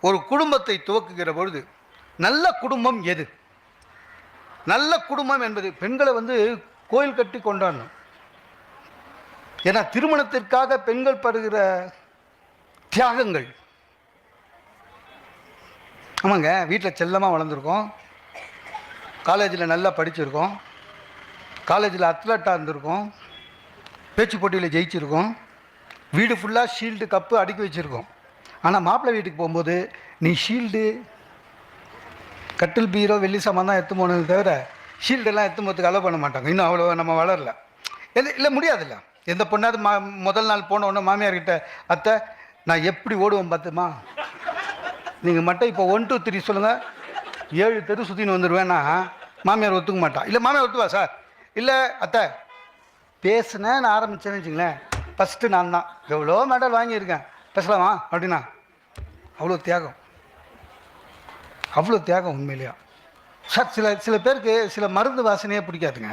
ஒரு குடும்பத்தை துவக்குகிற பொழுது நல்ல குடும்பம் எது? நல்ல குடும்பம் என்பது பெண்களை கோயில் கட்டி கொண்டாடணும். ஏன்னா திருமணத்திற்காக பெண்கள் படுகிற தியாகங்கள். ஆமாங்க, வீட்டில் செல்லமாக வளர்ந்துருக்கோம், காலேஜில் நல்லா படிச்சிருக்கோம், காலேஜில் அத்லட்டாக இருந்திருக்கோம், பேச்சு போட்டியில் ஜெயிச்சிருக்கோம், வீடு ஃபுல்லாக ஷீல்டு கப்பு அடுக்கி வச்சுருக்கோம். ஆனால் மாப்பிள்ளை வீட்டுக்கு போகும்போது நீ ஷீல்டு கட்டில் பீரோ வெள்ளி சாமான் தான் எடுத்து போனது தவிர ஷீல்டெல்லாம் எடுத்து போகிறதுக்கு அலோவ் பண்ண மாட்டாங்க. இன்னும் அவ்வளோ நம்ம வளரல. இல்லை முடியாதுல்ல. எந்த பொண்ணாவது முதல் நாள் போன உடனே மாமியார்கிட்ட, அத்தை நான் எப்படி ஓடுவேன் பார்த்துமா, நீங்கள் மட்டும் இப்போ 1 2 3 சொல்லுங்கள், 7 தெரு சுற்றின்னு வந்துடுவேன்னா மாமியார் ஒத்துக்க மாட்டான். இல்லை மாமியார் ஒத்துவா சார்? இல்லை அத்தை பேசுனேன் நான் ஆரம்பித்தேன்னு வச்சுங்களேன், ஃபஸ்ட்டு நான் தான் எவ்வளோ மெடல் வாங்கியிருக்கேன், பேசலாமா அப்படின்னா அவ்வளோ தியாகம், அவ்வளோ தியாகம் உண்மையிலையா சார். சில பேருக்கு சில மருந்து வாசனையே பிடிக்காதுங்க.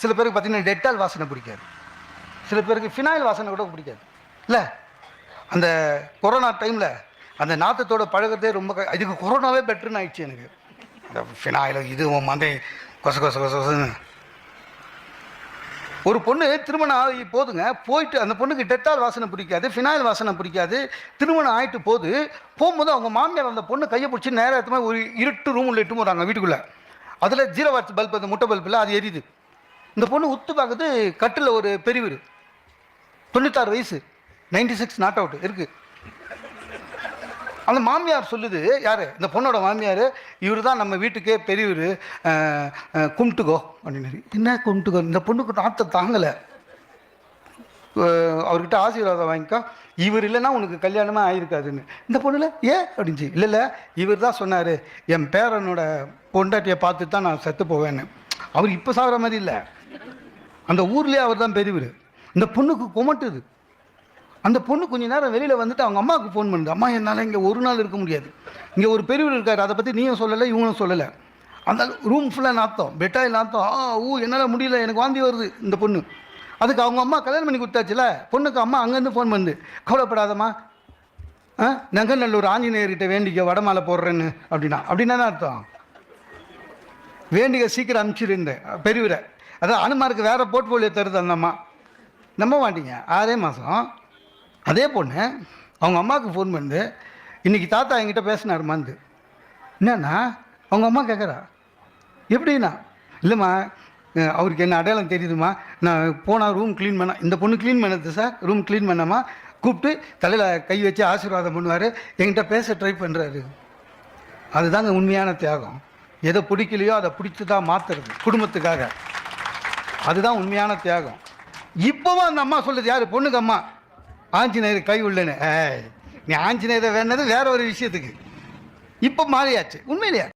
சில பேருக்கு பார்த்தீங்கன்னா டெட்டால் வாசனை பிடிக்காது, சில பேருக்கு ஃபினாயில் வாசனை கூட பிடிக்காது. இல்லை அந்த கொரோனா டைமில் அந்த நாற்றத்தோட பழகிறதே ரொம்ப இதுக்கு கொரோனாவே பெட்டர்னு ஆயிடுச்சு எனக்கு. அந்த ஃபினாயில் இது கொச கொச கொசன்னு. ஒரு பொண்ணு திருமணம் ஆகி போதுங்க, போயிட்டு அந்த பொண்ணுக்கு டெட்டால் வாசனை பிடிக்காது, ஃபினாயில் வாசனை பிடிக்காது. திருமணம் ஆகிட்டு போகும்போது அவங்க மாமியார் அந்த பொண்ணு கையை பிடிச்சி நேரம் எடுத்து ஒரு இருட்டு ரூம் உள்ள இட்டு போகிறாங்க வீட்டுக்குள்ளே. அதில் 0 வாட்ஸ் பல்ப், அந்த முட்டை பல்பில் அது எரியுது. இந்த பொண்ணு உத்து பார்க்குது, கட்டில் ஒரு பெரியவர் 96 வயசு, 96 நாட் அவுட் இருக்குது. அந்த மாமியார் சொல்லுது, யார் இந்த பொண்ணோட மாமியார், இவர் தான் நம்ம வீட்டுக்கே பெரியவர், கும்பிட்டுக்கோ அப்படின்னு. என்ன கும்பிட்டுக்கோ? இந்த பொண்ணுக்கு நாற்றம் தாங்கலை. அவர்கிட்ட ஆசீர்வாதம் வாங்கிக்கோ, இவர் இல்லைன்னா உனக்கு கல்யாணமே ஆகிருக்காதுன்னு. இந்த பொண்ணுல ஏன் அப்படின்ச்சு. இல்லை இவர் தான் சொன்னார், என் பேரனோட பொண்டாட்டியை பார்த்து தான் நான் செத்து போவேன்னு. அவர் இப்போ சாகிற மாதிரி இல்லை, அந்த ஊர்லேயே அவர் தான் பெரியவர். இந்த பொண்ணுக்கு குமட்டுது. அந்த பொண்ணு கொஞ்ச நேரம் வெளியில் வந்துட்டு அவங்க அம்மாவுக்கு ஃபோன் பண்ணுது, அம்மா என்னால் இங்கே ஒரு நாள் இருக்க முடியாது, இங்கே ஒரு பெரியவர் இருக்கார், அதை பற்றி நீயும் சொல்லலை இவங்களும் சொல்லலை. அந்த ரூம் ஃபுல்லாக நாத்தம், பெட்டாயில் நாத்தம், என்னால் முடியல, எனக்கு வாந்தி வருது. இந்த பொண்ணு அதுக்கு அவங்க அம்மா கல்யாணம் பண்ணி கொடுத்தாச்சுல, பொண்ணுக்கு அம்மா அங்கேருந்து ஃபோன் பண்ணுது, கவலைப்படாதம்மா, நங்கநல்லூர் ஆஞ்சநேயர்கிட்ட வேண்டிக்க வடமாலை போடுறேன்னு அப்படின்னா அர்த்தம். வேண்டிக்க சீக்கிரம் அனுப்பிச்சிருந்தேன் பெரியவரை. அதான் அனுமாருக்கு வேறு போர்ட்ஃபோலியோ தருது அந்த அம்மா. நம்ப மாட்டீங்க, 6 மாதம் அதே பொண்ணு அவங்க அம்மாவுக்கு ஃபோன் பண்ணுது, இன்றைக்கி தாத்தா என்கிட்ட பேசினாருமாந்து. என்னன்னா அவங்க அம்மா கேட்குறா, எப்படின்னா, இல்லைம்மா அவருக்கு என்ன அடையாளம் தெரியுதுமா, நான் போனால் ரூம் க்ளீன் பண்ண, இந்த பொண்ணு க்ளீன் பண்ணது சார், ரூம் க்ளீன் பண்ணாமா, கூப்பிட்டு தலையில் கை வச்சு ஆசீர்வாதம் பண்ணுவார், என்கிட்ட பேச ட்ரை பண்ணுறாரு. அதுதாங்க உண்மையான தியாகம். எதை பிடிக்கலையோ அதை பிடிச்சி தான் மாற்றுறது குடும்பத்துக்காக, அதுதான் உண்மையான தியாகம். இப்போவும் அந்த அம்மா சொல்லுது, யார் பொண்ணுக்கு அம்மா, ஆஞ்சநேயர் கை உள்ளேன்னு. நீ ஆஞ்சநேயரை வேணது வேற ஒரு விஷயத்துக்கு, இப்போ மாறியாச்சு உண்மையிலேயே.